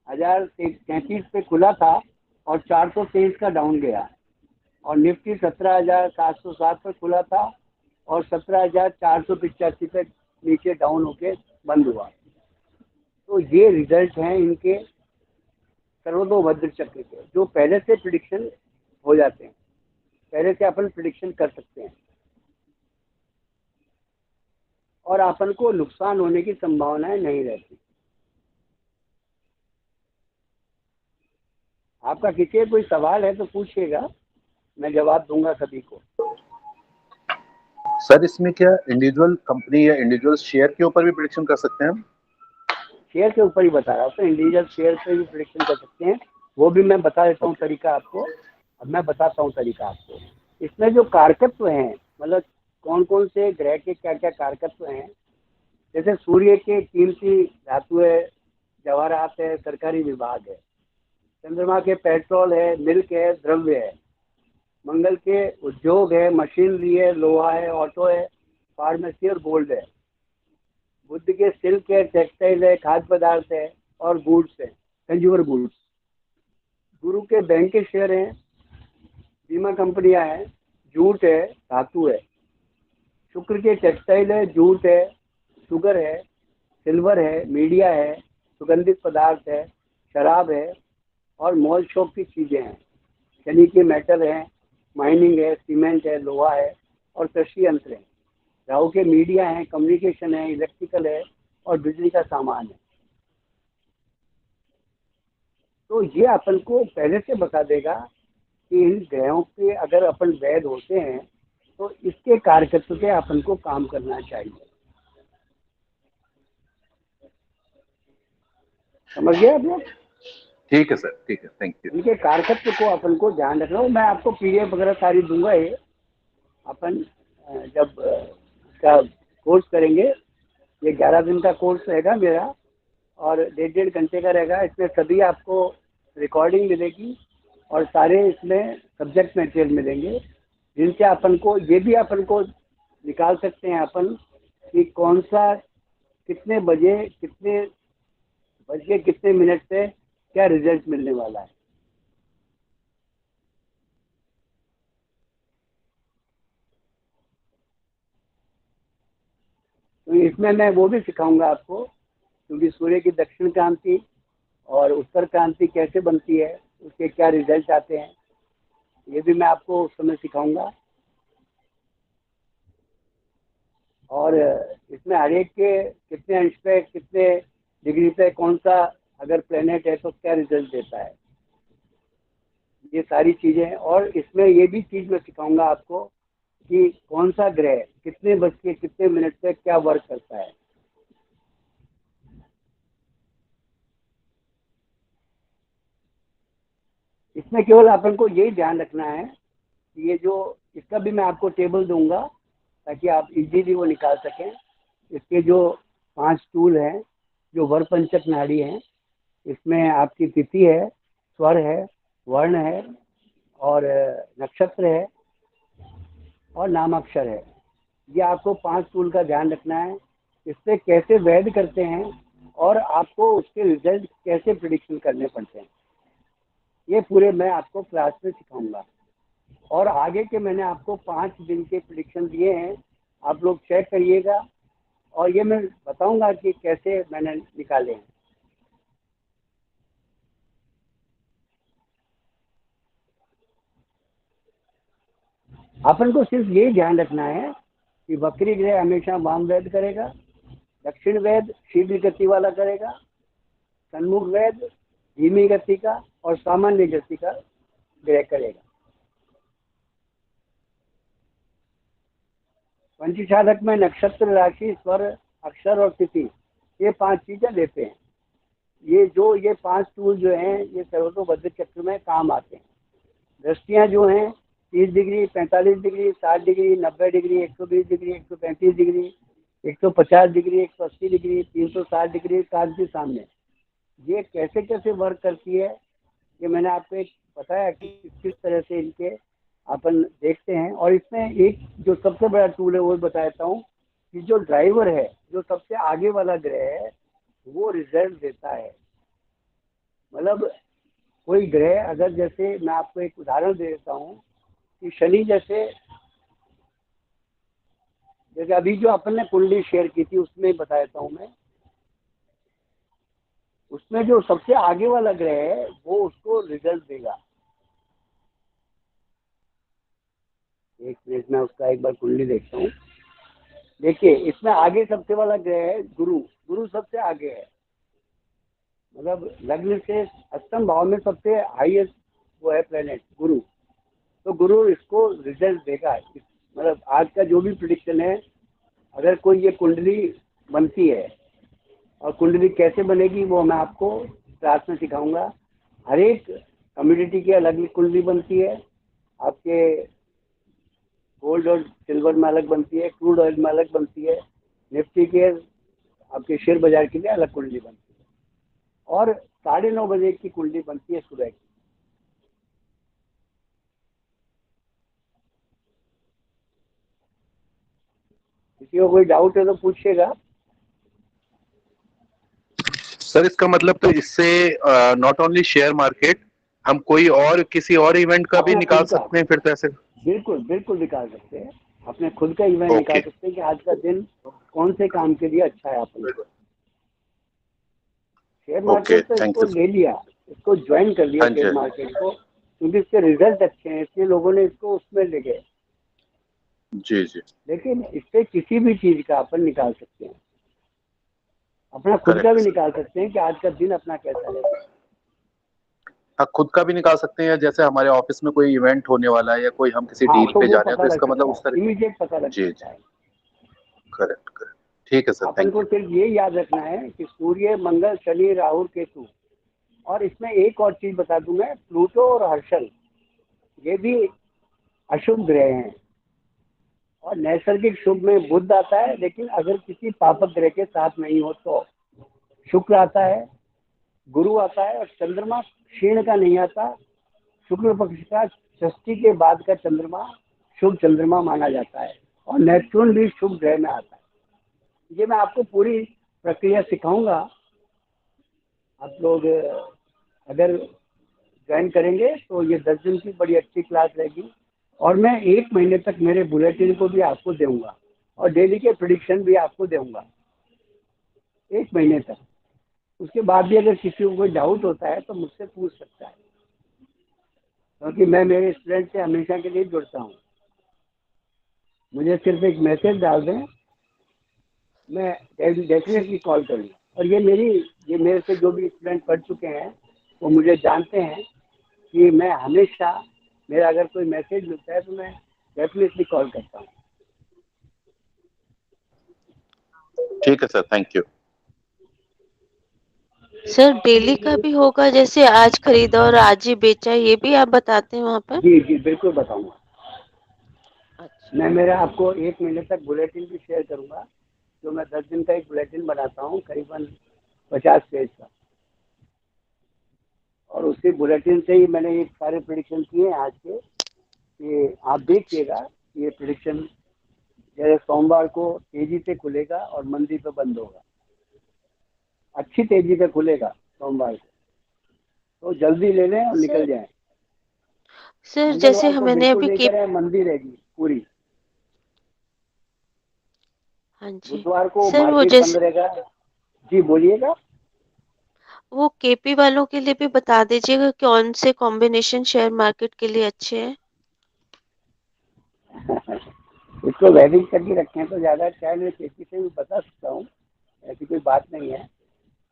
S1: 59,033 पे खुला था और 423 का डाउन गया, और निफ्टी 17,707 पर खुला था और 17,485 पे नीचे डाउन होके बंद हुआ। तो ये रिजल्ट हैं इनके सर्वतोभद्र चक्र के, जो पहले से प्रिडिक्शन हो जाते हैं, पहले से अपन प्रिडिक्शन कर सकते हैं। और अपन को नुकसान होने की संभावनाएं नहीं रहती। आपका किसी कोई सवाल है तो पूछिएगा, मैं जवाब दूंगा सभी को।
S4: सर इसमें क्या इंडिविजुअल कंपनी या इंडिविजुअल शेयर के ऊपर भी प्रेडिक्शन कर सकते हैं हम?
S1: शेयर के ऊपर ही बता रहा हूँ, इंडिविजुअल शेयर पे भी प्रेडिक्शन कर सकते हैं, वो भी मैं बता देता हूँ तरीका आपको। अब मैं बताता हूँ तरीका आपको। इसमें जो कारकत्व हैं, मतलब कौन कौन से ग्रह के क्या क्या कारकत्व हैं, जैसे सूर्य के कीमती धातु है, जवाहरात है, सरकारी विभाग है। चंद्रमा के पेट्रोल है, मिल्क है, द्रव्य है। मंगल के उद्योग है, मशीनरी है, लोहा है, ऑटो है, फार्मेसी और गोल्ड है। बुध के सिल्क है, टेक्सटाइल है, खाद्य पदार्थ है और गुड्स है, कंज्यूमर गुड्स। गुरु के बैंक के शेयर हैं, बीमा कंपनियां हैं, जूट है, धातु है। शुक्र के टेक्सटाइल है, जूट है, शुगर है, सिल्वर है, मीडिया है, सुगंधित पदार्थ है, शराब है और मॉल शॉप की चीजें हैं। शनि के मेटल है, माइनिंग है, सीमेंट है, लोहा है और कृषि यंत्र है। राहु के मीडिया है, कम्युनिकेशन है, इलेक्ट्रिकल है और बिजली का सामान है। तो ये अपन को पहले से बता देगा कि इन ग्रहों के अगर अपन वैध होते हैं तो इसके कार्यकत्व पे अपन को काम करना चाहिए। समझ गए आप लोग?
S4: ठीक है सर, ठीक है, थैंक यू।
S1: इनके कार्यकत्व को अपन को ध्यान रखना हो। मैं आपको पीडीएफ वगैरह सारी दूंगा। ये अपन जब इसका कोर्स करेंगे, ये 11 दिन का कोर्स रहेगा मेरा और 1.5 घंटे का रहेगा। इसमें सभी आपको रिकॉर्डिंग मिलेगी और सारे इसमें सब्जेक्ट मटेरियल मिलेंगे, जिनसे अपन को ये भी अपन को निकाल सकते हैं अपन कि कौन सा कितने बजे कितने बज के कितने मिनट से क्या रिजल्ट मिलने वाला है। तो इसमें मैं वो भी सिखाऊंगा आपको, क्योंकि सूर्य की दक्षिण क्रांति और उत्तर क्रांति कैसे बनती है, उसके क्या रिजल्ट आते हैं, ये भी मैं आपको उस समय सिखाऊंगा। और इसमें हर एक के कितने अंश पे, कितने डिग्री पे कौन सा अगर प्लेनेट है तो क्या रिजल्ट देता है, ये सारी चीजें। और इसमें ये भी चीज मैं सिखाऊंगा आपको कि कौन सा ग्रह कितने बज के कितने मिनट पे क्या वर्क करता है। इसमें केवल अपन को यही ध्यान रखना है कि ये जो इसका भी मैं आपको टेबल दूंगा ताकि आप इजीली वो निकाल सकें। इसके जो 5 टूल हैं, जो वरपंचक नाड़ी हैं, इसमें आपकी तिथि है, स्वर है, वर्ण है और नक्षत्र है और नामाक्षर है। ये आपको 5 टूल का ध्यान रखना है। इससे कैसे वैध करते हैं और आपको उसके रिजल्ट कैसे प्रिडिक्शन करने पड़ते हैं, ये पूरे मैं आपको क्लास में सिखाऊंगा। और आगे के मैंने आपको 5 दिन के प्रिडिक्शन दिए हैं, आप लोग चेक करिएगा और ये मैं बताऊंगा कि कैसे मैंने निकाले हैं। अपन को सिर्फ ये ध्यान रखना है कि वक्री ग्रह हमेशा वाम वैध करेगा, दक्षिण वैध शीघ्र गति वाला करेगा, सन्मुख वैध धीमी गति का और सामान्य गति का ग्रह करेगा। पंचसाधक में नक्षत्र, राशि, स्वर, अक्षर और तिथि, ये 5 चीजें लेते हैं। ये 5 टूल जो हैं ये सर्वतोभद्र चक्र में काम आते हैं। दृष्टियां जो हैं 30 degree, 45 degree, 60 degree, 90 degree, 120 degree, 135 degree, 150 degree, 180 degree, 360 degree काज के सामने, ये कैसे कैसे वर्क करती है ये मैंने आपको एक बताया कि किस तरह से इनके अपन देखते हैं। और इसमें एक जो सबसे बड़ा टूल है वो बताता हूँ कि जो ड्राइवर है, जो सबसे आगे वाला ग्रह है, वो रिजल्ट देता है। मतलब कोई ग्रह अगर, जैसे मैं आपको एक उदाहरण दे देता हूँ कि शनि जैसे अभी जो अपन ने कुंडली शेयर की थी उसमें बता देता हूँ मैं, उसमें जो सबसे आगे वाला ग्रह है वो उसको रिजल्ट देगा। एक मिनट में उसका एक बार कुंडली देखता हूँ। देखिए इसमें आगे सबसे वाला ग्रह है गुरु। गुरु सबसे आगे है, मतलब लग्न से अष्टम भाव में सबसे हाईएस्ट वो है प्लेनेट गुरु। तो गुरु इसको रिजल्ट देगा। मतलब आज का जो भी प्रिडिक्शन है, अगर कोई ये कुंडली बनती है, और कुंडली कैसे बनेगी वो मैं आपको क्लास में सिखाऊंगा। हर एक कम्युनिटी की अलग अलग कुंडली बनती है। आपके गोल्ड और सिल्वर में अलग बनती है, क्रूड ऑयल में अलग बनती है, निफ्टी के आपके शेयर बाजार के लिए अलग कुंडली बनती है, और 9:30 बजे की कुंडली बनती है सुबह की। किसी को कोई डाउट है तो पूछिएगा।
S4: सर इसका मतलब तो इससे नॉट ओनली शेयर मार्केट, हम कोई और किसी और इवेंट का भी
S1: अपना
S4: निकाल
S1: खुद का,
S4: सकते हैं फिर तो ऐसे?
S1: बिल्कुल बिल्कुल निकाल सकते हैं। अपने खुद का इवेंट
S4: ओके
S1: निकाल सकते हैं कि आज का दिन कौन से काम के लिए अच्छा है अपन को। शेयर
S4: ओके,
S1: मार्केट तो
S4: थैंक
S1: इसको
S4: यू।
S1: ले लिया, इसको ज्वाइन कर लिया
S4: हाँ जी
S1: शेयर मार्केट को, क्योंकि इसके रिजल्ट अच्छे हैं, इसलिए लोगों ने इसको उसमें ले गए।
S4: जी जी,
S1: लेकिन इससे किसी भी चीज का अपन निकाल सकते हैं, अपना खुद का
S4: करेक्ट
S1: भी
S4: सर।
S1: निकाल सकते हैं कि आज का दिन अपना कैसा रहेगा।
S4: हाँ, खुद का भी निकाल सकते हैं, या जैसे हमारे ऑफिस में कोई इवेंट होने वाला है या कोई हम किसी
S1: हाँ
S4: डील
S1: तो
S4: पे
S1: वो
S4: जा रहे हैं,
S1: पता
S4: तो
S1: लग
S4: इसका मतलब
S1: सकता
S4: उस
S1: है,
S4: तरह।
S1: इमीडिएट पता लग
S4: जी
S1: सकता
S4: जी,
S1: है।
S4: करेक्ट करेक्ट, ठीक है सर,
S1: अपन
S4: थैंक
S1: को
S4: यू।
S1: सिर्फ ये याद रखना है कि सूर्य, मंगल, शनि, राहु, केतु, और इसमें एक और चीज बता दूं मैं, प्लूटो और हर्षल, ये भी अशुभ ग्रह हैं। और नैसर्गिक शुभ में बुध आता है, लेकिन अगर किसी पापक ग्रह के साथ नहीं हो तो शुक्र आता है, गुरु आता है, और चंद्रमा क्षीण का नहीं आता। शुक्ल पक्ष का षष्ठी के बाद का चंद्रमा शुभ चंद्रमा माना जाता है, और नेपच्यून भी शुभ ग्रह में आता है। ये मैं आपको पूरी प्रक्रिया सिखाऊंगा। आप लोग अगर ज्वाइन करेंगे तो ये 10 दिन की बड़ी अच्छी क्लास रहेगी, और मैं 1 महीने तक मेरे बुलेटिन को भी आपको दूंगा, और डेली के प्रिडिक्शन भी आपको दूंगा 1 महीने तक। उसके बाद भी अगर किसी को कोई डाउट होता है तो मुझसे पूछ सकता है, क्योंकि मैं मेरे स्टूडेंट से हमेशा के लिए जुड़ता हूँ। मुझे सिर्फ एक मैसेज डाल दें, मैं डेफिनेटली कॉल करूँगा। और ये मेरे से जो भी स्टूडेंट पढ़ चुके हैं वो मुझे जानते हैं कि मैं हमेशा, मेरा अगर कोई मैसेज मिलता है तो मैं डेफिनेटली कॉल करता हूँ।
S4: ठीक है sir, thank you.
S3: Sir daily का भी होगा, जैसे आज खरीदा और आज ही बेचा, ये भी आप बताते हैं वहाँ पर?
S1: जी जी बिल्कुल बताऊँगा।
S3: अच्छा।
S1: मैं मेरा आपको 1 महीने तक बुलेटिन भी शेयर करूँगा, जो मैं 10 दिन का एक बुलेटिन बनाता हूँ, करीबन 50 पेज का। और उसी बुलेटिन से ही मैंने ये सारे प्रिडिक्शन किए हैं आज के, कि आप
S3: अच्छा।
S1: देखिएगा ये प्रिडिक्शन। जैसे सोमवार को तेजी से खुलेगा और मंदी पे बंद होगा, अच्छी तेजी से खुलेगा सोमवार को, तो जल्दी ले लें और
S3: सर
S1: निकल जाएं।
S3: सर जैसे
S1: मंगलवार को
S3: मैंने
S1: बिल्कुल
S3: अभी
S1: नहीं
S3: के
S1: करें, मंदी रहेगी पूरी।
S3: हाँ जी।
S1: बुधवार को
S3: सर वो
S1: मार्केट बंद
S3: जैसे
S1: रहेगा। जी बोलिएगा।
S3: वो केपी वालों के लिए भी बता दीजिएगा कौन से कॉम्बिनेशन शेयर मार्केट के लिए अच्छे हैं।
S1: इसको वेडिंग करके रखें तो ज़्यादा अच्छा है, मैं केपी से भी बता सकता हूँ, ऐसी कोई बात नहीं है।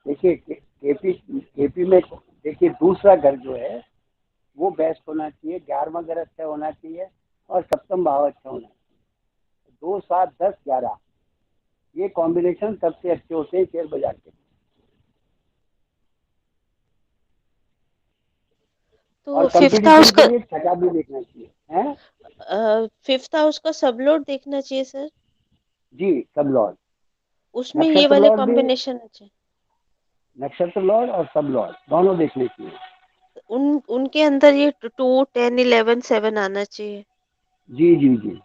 S1: देखिए केपी में देखिए दूसरा घर जो है वो बेस्ट होना चाहिए, 11वां घर अच्छा होना चाहिए, और सप्तम भाव अच्छा होना चाहिए। 2, 7, 10, 11 ये कॉम्बिनेशन सबसे अच्छे होते हैं शेयर बाजार के। और
S3: तो फिफ्थ
S1: कंपटीशन
S3: हाउस
S1: के
S3: का
S1: लिए छठा भी देखना चाहिए है।
S3: फिफ्थ हाउस का सब लोड देखना चाहिए सर,
S1: जी सब लॉर्ड,
S3: उसमें ये
S1: नक्षत्र
S3: वाले
S1: लॉर्ड भी,
S3: कॉम्बिनेशन अच्छे।
S1: नक्षत्र लॉर्ड और सब लॉर्ड दोनों देखने चाहिए।
S3: उनके अंदर ये 2, 10, 11, 7 आना चाहिए।
S1: जी जी जी।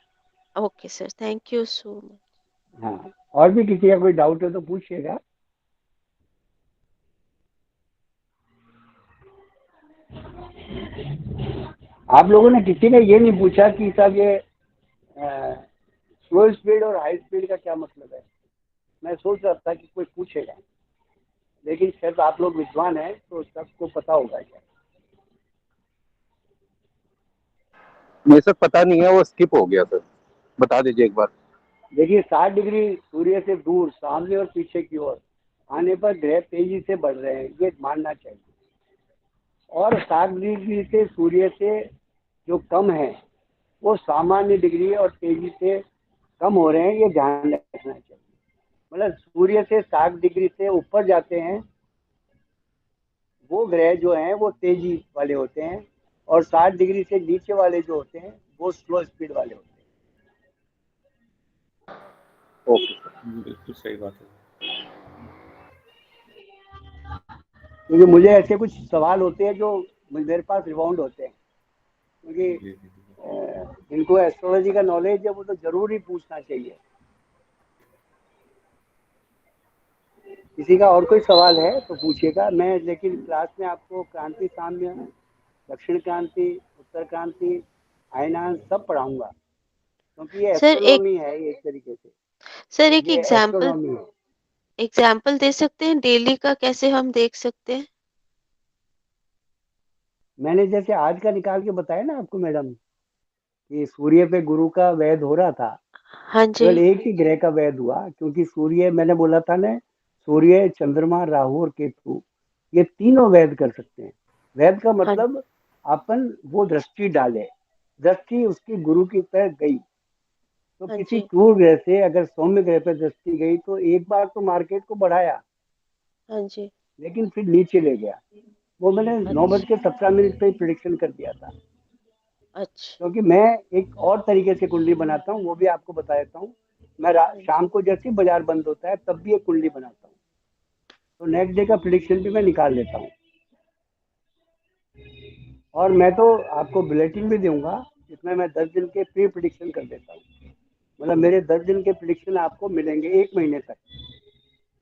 S3: Okay sir, thank you so much.
S1: हाँ, और भी किसी का कोई डाउट है तो पूछिएगा। आप लोगों ने किसी ने ये नहीं पूछा कि साहब ये स्लो स्पीड और हाई स्पीड का क्या मतलब है। मैं सोच रहा था कि कोई पूछेगा, लेकिन शायद आप लोग विद्वान हैं तो सबको पता होगा क्या।
S4: मुझे सर पता नहीं है, वो स्किप हो गया सर, बता दीजिए एक बार।
S1: देखिए 60 डिग्री सूर्य से दूर सामने और पीछे की ओर आने पर ग्रह तेजी से बढ़ रहे हैं, ये मानना चाहिए। और 60 डिग्री से सूर्य से जो कम है वो सामान्य डिग्री और तेजी से कम हो रहे हैं, ये ध्यान रखना चाहिए। मतलब सूर्य से 60 डिग्री से ऊपर जाते हैं वो ग्रह जो हैं वो तेजी वाले होते हैं, और 60 डिग्री से नीचे वाले जो होते हैं वो स्लो स्पीड वाले होते हैं। ओके,
S5: बिल्कुल सही बात है।
S1: क्योंकि मुझे ऐसे कुछ सवाल होते हैं जो मेरे पास रिबाउंड होते हैं, क्योंकि
S5: जी जी जी।
S1: इनको एस्ट्रोलॉजी का नॉलेज है वो तो जरूर ही पूछना चाहिए। किसी का और कोई सवाल है तो पूछिएगा। मैं लेकिन क्लास में आपको क्रांति साम्य, दक्षिण क्रांति, उत्तर क्रांति, आयनांश सब पढ़ाऊंगा, क्योंकि ये
S3: सर एक
S1: एस्ट्रोनॉमी है एक तरीके से,
S3: सर एक
S1: ये
S3: एग्जाम्पल
S1: एस्ट्रोनॉमी है।
S3: एग्जाम्पल दे सकते हैं डेली का, कैसे हम देख सकते हैं?
S1: मैंने जैसे आज का निकाल के बताया ना आपको मैडम, कि सूर्य पे गुरु का वैध हो रहा था,
S3: हाँ जी।
S1: केवल एक ही ग्रह का वैध हुआ, क्योंकि सूर्य, मैंने बोला था ना, सूर्य, चंद्रमा, राहु और केतु, ये तीनों वैध कर सकते हैं। वैध का
S3: हाँ
S1: मतलब अपन वो दृष्टि डाले, दृष्टि उसकी गुरु की तरह गई, तो
S3: हाँ
S1: किसी
S3: जी।
S1: क्रूर ग्रह से अगर सौम्य ग्रह पर दृष्टि गई तो एक बार तो मार्केट को बढ़ाया,
S3: हाँ जी।
S1: लेकिन फिर नीचे ले गया। वो मैंने 9:17 पे ही प्रिडिक्शन कर दिया था,
S3: अच्छा।
S1: क्योंकि मैं एक और तरीके से कुंडली बनाता हूँ, वो भी आपको बता देता हूँ। मैं शाम को जैसे ही बाजार बंद होता है तब भी एक कुंडली बनाता हूँ, तो नेक्स्ट डे का प्रिडिक्शन भी मैं निकाल लेता हूँ। और मैं तो आपको बुलेटिन भी दूंगा जिसमें मैं 10 दिन के प्री प्रिडिक्शन कर देता हूँ। मतलब मेरे 10 दिन के प्रिडिक्शन आपको मिलेंगे 1 महीने तक।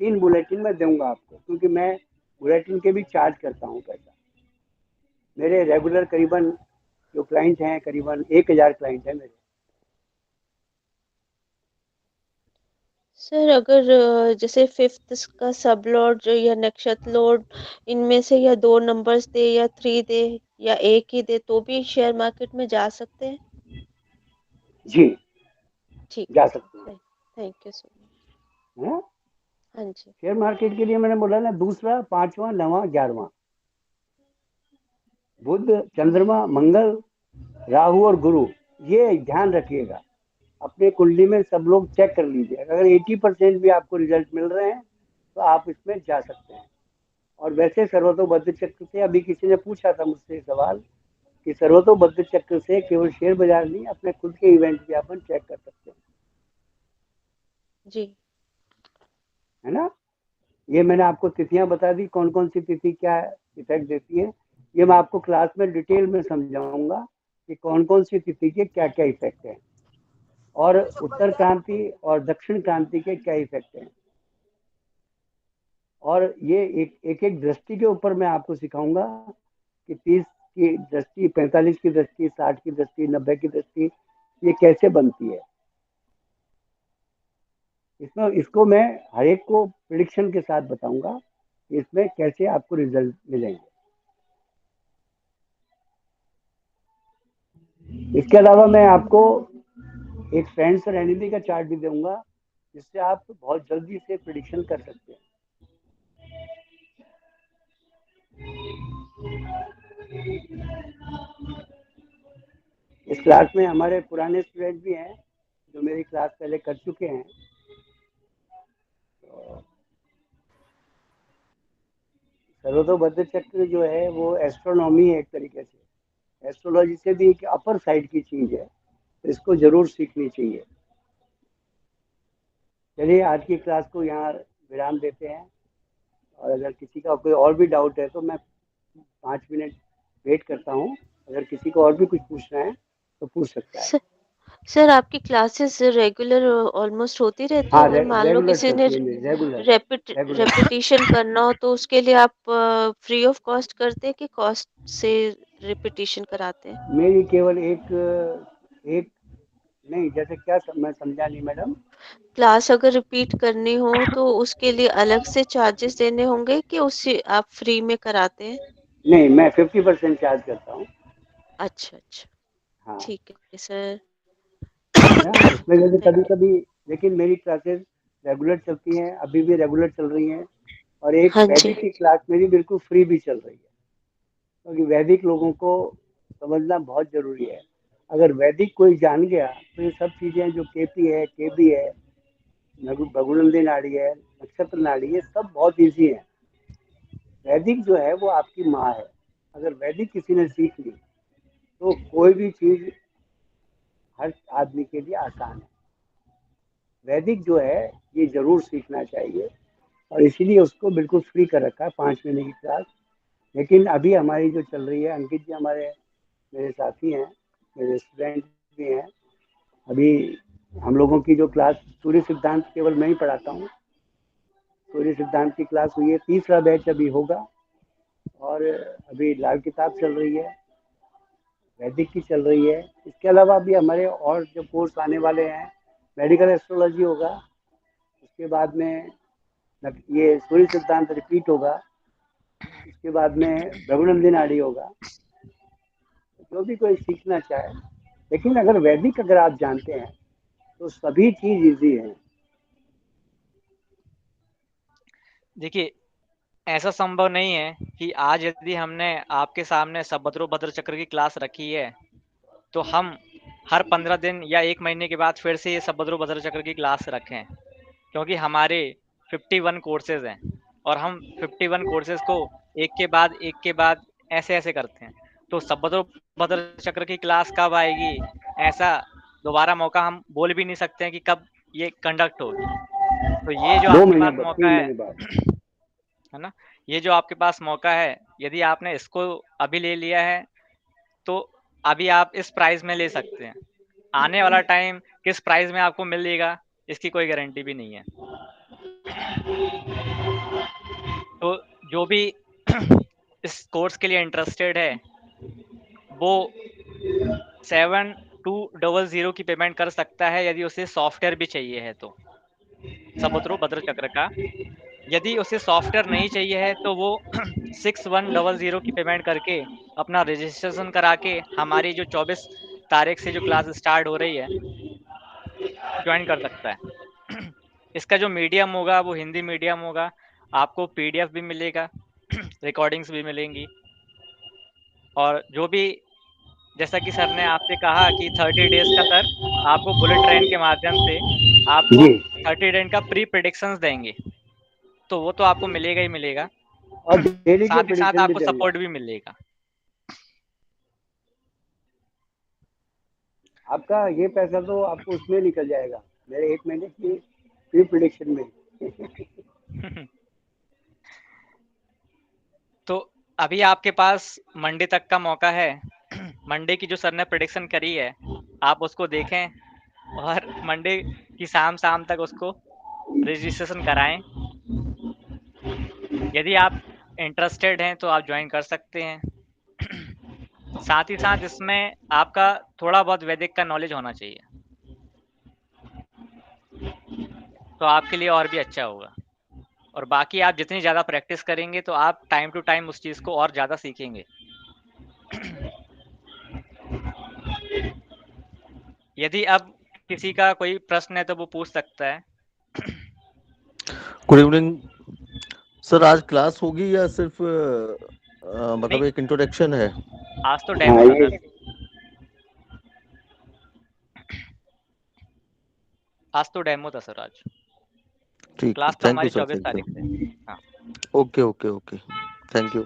S1: 3 बुलेटिन मैं दूंगा आपको, क्योंकि मैं बुलेटिन के भी चार्ज करता हूँ पैसा। मेरे रेगुलर करीबन जो क्लाइंट हैं, करीबन 1000 क्लाइंट हैं मेरे।
S3: सर अगर जैसे फिफ्थ का सब लॉर्ड या नक्षत्र लॉर्ड, इनमें से या 2 नंबर्स दे या 3 दे या एक ही दे तो भी शेयर मार्केट में जा सकते हैं?
S1: जी,
S3: ठीक
S1: जा
S3: है
S1: सकते
S3: sir, thank you so much.
S1: हैं।
S3: हाँ जी।
S1: शेयर मार्केट के लिए मैंने बोला ना, दूसरा, पांचवा, नवा, 11वां, बुध, चंद्रमा, मंगल, राहु और गुरु, ये ध्यान रखिएगा। अपने कुंडली में सब लोग चेक कर लीजिए, अगर 80% भी आपको रिजल्ट मिल रहे हैं तो आप इसमें जा सकते हैं। और वैसे सर्वतोबद्ध चक्र से, अभी किसी ने पूछा था मुझसे सवाल कि सर्वतोबद्ध चक्र से केवल शेयर बाजार नहीं, अपने खुद के इवेंट भी अपन चेक कर सकते हैं,
S3: जी।
S1: है ना। ये मैंने आपको तिथियां बता दी, कौन कौन सी तिथि क्या इफेक्ट देती है। ये मैं आपको क्लास में डिटेल में समझाऊंगा कि कौन कौन सी तिथि के क्या क्या इफेक्ट है, और उत्तर क्रांति और दक्षिण क्रांति के क्या इफेक्ट हैं। और ये एक एक दृष्टि के ऊपर मैं आपको सिखाऊंगा कि 30 की दृष्टि, 45 की दृष्टि, 60 की दृष्टि, 90 की दृष्टि, ये कैसे बनती है। इसमें इसको मैं हर एक को प्रिडिक्शन के साथ बताऊंगा कि इसमें कैसे आपको रिजल्ट मिलेंगे। इसके अलावा मैं आपको एक फ्रेंड्स और एनिमी का चार्ट भी दूंगा, जिससे आप बहुत जल्दी से प्रिडिक्शन कर सकते हैं। इस क्लास में हमारे पुराने स्टूडेंट भी हैं जो मेरी क्लास पहले कर चुके हैं। तो सर्वतोबद्ध चक्र जो है वो एस्ट्रोनॉमी है एक तरीके से, एस्ट्रोलॉजी से भी एक अपर साइड की चीज है, तो इसको जरूर सीखनी चाहिए। चलिए आज की क्लास को यहाँ विराम देते हैं, और अगर किसी का कोई और भी डाउट है तो मैं 5 मिनट वेट करता हूँ। अगर किसी को और भी कुछ पूछना है तो पूछ सकता है।
S3: सर, सर आपकी क्लासेस रेगुलर ऑलमोस्ट होती रहती है?
S1: हाँ,
S3: अगर मान लो
S1: रेगुलर
S3: किसी ने
S1: चलती है मेरी, रेगुलर रेगुलर।
S3: रेपिटेशन करना हो तो उसके लिए आप फ्री ऑफ कॉस्ट करते हैं कि कॉस्ट से रिपीटिशन कराते हैं?
S1: मेरी केवल एक एक नहीं, जैसे क्या मैं समझा नहीं मैडम।
S3: क्लास अगर रिपीट करनी हो तो उसके लिए अलग से चार्जेस देने होंगे कि उससे आप फ्री में कराते हैं?
S1: नहीं, मैं 50% चार्ज करता हूँ।
S3: अच्छा अच्छा,
S1: हाँ,
S3: ठीक है सर।
S1: है ना। इसमें जैसे कभी
S3: थैंक यू।
S1: कभी लेकिन मेरी क्लासेस रेगुलर चलती हैं, अभी भी रेगुलर चल रही हैं, और एक
S3: हाँ जी।
S1: वैदिक की क्लास मेरी बिल्कुल फ्री भी चल रही है, क्योंकि वैदिक लोगों को समझना बहुत जरूरी है। अगर वैदिक कोई जान गया तो ये सब चीजें जो केपी है, केबी है, भगुनंदी नाड़ी है, नक्षत्र नाड़ी, ये सब बहुत इजी है। वैदिक जो है वो आपकी माँ है। अगर वैदिक किसी ने सीख ली तो कोई भी चीज हर आदमी के लिए आसान है। वैदिक जो है ये जरूर सीखना चाहिए, और इसीलिए उसको बिल्कुल फ्री कर रखा है 5 महीने की क्लास। लेकिन अभी हमारी जो चल रही है, अंकित जी हमारे मेरे साथी हैं, मेरे स्टूडेंट भी हैं। अभी हम लोगों की जो क्लास सूर्य सिद्धांत केवल मैं ही पढ़ाता हूँ। सूर्य सिद्धांत की क्लास हुई है, तीसरा बैच अभी होगा, और अभी लाल किताब चल रही है, वैदिक की चल रही है। इसके अलावा भी हमारे और जो कोर्स आने वाले हैं, मेडिकल एस्ट्रोलॉजी होगा, उसके बाद में ये सूर्य सिद्धांत रिपीट होगा, उसके बाद में भ्रगुनंदी नाड़ी होगा। जो भी कोई सीखना चाहे, लेकिन अगर वैदिक अगर आप जानते हैं तो सभी चीज इजी है।
S6: देखिए, ऐसा संभव नहीं है कि आज यदि हमने आपके सामने सभद्रो भद्र चक्र की क्लास रखी है तो हम हर 15 दिन या 1 महीने के बाद फिर से ये सभद्रो भद्र चक्र की क्लास रखें, क्योंकि हमारे 51 कोर्सेज हैं और हम 51 कोर्सेज को एक के बाद ऐसे करते हैं। तो सभद्रो भद्र चक्र की क्लास कब आएगी, ऐसा दोबारा मौका हम बोल भी नहीं सकते हैं कि कब ये कंडक्ट होगी। तो ये जो
S1: 2
S6: आपके
S1: महीने
S6: पास
S1: बाद,
S6: मौका
S1: 3
S6: है,
S1: महीने बाद।
S6: है ना, ये जो आपके पास मौका है, यदि आपने इसको अभी ले लिया है तो अभी आप इस प्राइस में ले सकते हैं। आने वाला टाइम किस प्राइस में आपको मिलेगा इसकी कोई गारंटी भी नहीं है। तो जो भी इस कोर्स के लिए इंटरेस्टेड है वो 7200 की पेमेंट कर सकता है, यदि उसे सॉफ्टवेयर भी चाहिए है तो सभद्रो भद्र चक्र का। यदि उसे सॉफ्टवेयर नहीं चाहिए है तो वो 6100 की पेमेंट करके अपना रजिस्ट्रेशन करा के हमारी जो 24 तारीख से जो क्लास स्टार्ट हो रही है ज्वाइन कर सकता है। इसका जो मीडियम होगा वो हिंदी मीडियम होगा, आपको पीडीएफ भी मिलेगा, रिकॉर्डिंग्स भी मिलेंगी, और जो भी जैसा कि सर ने आपसे कहा कि 30 डेज का सर आपको बुलेट ट्रेन के माध्यम से आपको
S1: जी,
S6: 30 डेज का प्री प्रेडिक्शंस देंगे, तो वो तो आपको मिलेगा ही मिलेगा,
S1: और डेली के
S6: साथ ही साथ
S1: प्रेडिक्शन भी
S6: आपको
S1: देंगे।
S6: सपोर्ट भी मिलेगा।
S1: आपका ये पैसा तो आपको उसमें निकल जाएगा, मेरे 1 महीने की प्री प्रेडिक्शन में।
S6: तो अभी आपके पास मंडे तक का मौका है। मंडे की जो सर ने प्रेडिक्शन करी है आप उसको देखें, और मंडे की शाम तक उसको रजिस्ट्रेशन कराएं। यदि आप इंटरेस्टेड हैं तो आप ज्वाइन कर सकते हैं। साथ ही साथ इसमें आपका थोड़ा बहुत वैदिक का नॉलेज होना चाहिए, तो आपके लिए और भी अच्छा होगा। और बाकी आप जितनी ज़्यादा प्रैक्टिस करेंगे तो आप टाइम टू टाइम उस चीज़ को और ज़्यादा सीखेंगे। यदि अब किसी का कोई प्रश्न है तो वो पूछ सकता है।
S8: गुड इवनिंग सर, आज क्लास होगी या सिर्फ मतलब
S6: नहीं,
S8: एक इंट्रोडक्शन है?
S6: आज तो डेमो था सर, आज तो डेमो था सर। आज
S8: ठीक है,
S6: क्लास तो
S8: थैंक यू
S6: हमारी
S8: सर,
S6: 24
S8: थैंक
S6: तारीख
S8: यू।
S6: से। हाँ,
S8: okay okay okay, thank you.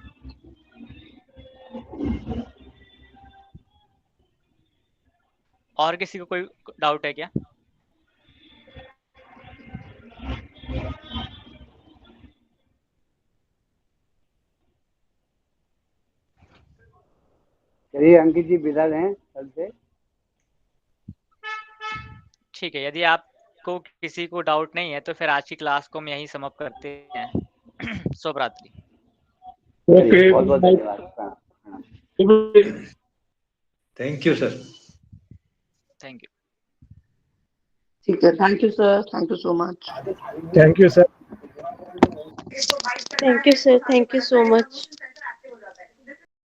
S6: और किसी को कोई डाउट है क्या?
S1: चलिए अंकित जी विदा हैं कल से।
S6: ठीक है, यदि आपको किसी को डाउट नहीं है तो फिर आज की क्लास को हम यहीं समाप्त करते हैं। शुभ रात्रि।
S7: ओके,
S1: बहुत बहुत धन्यवाद। हाँ।
S5: Thank you sir.
S6: Thank you.
S9: ठीक है, thank you sir, thank you so much.
S7: Thank you sir.
S3: Thank you sir, thank you so much.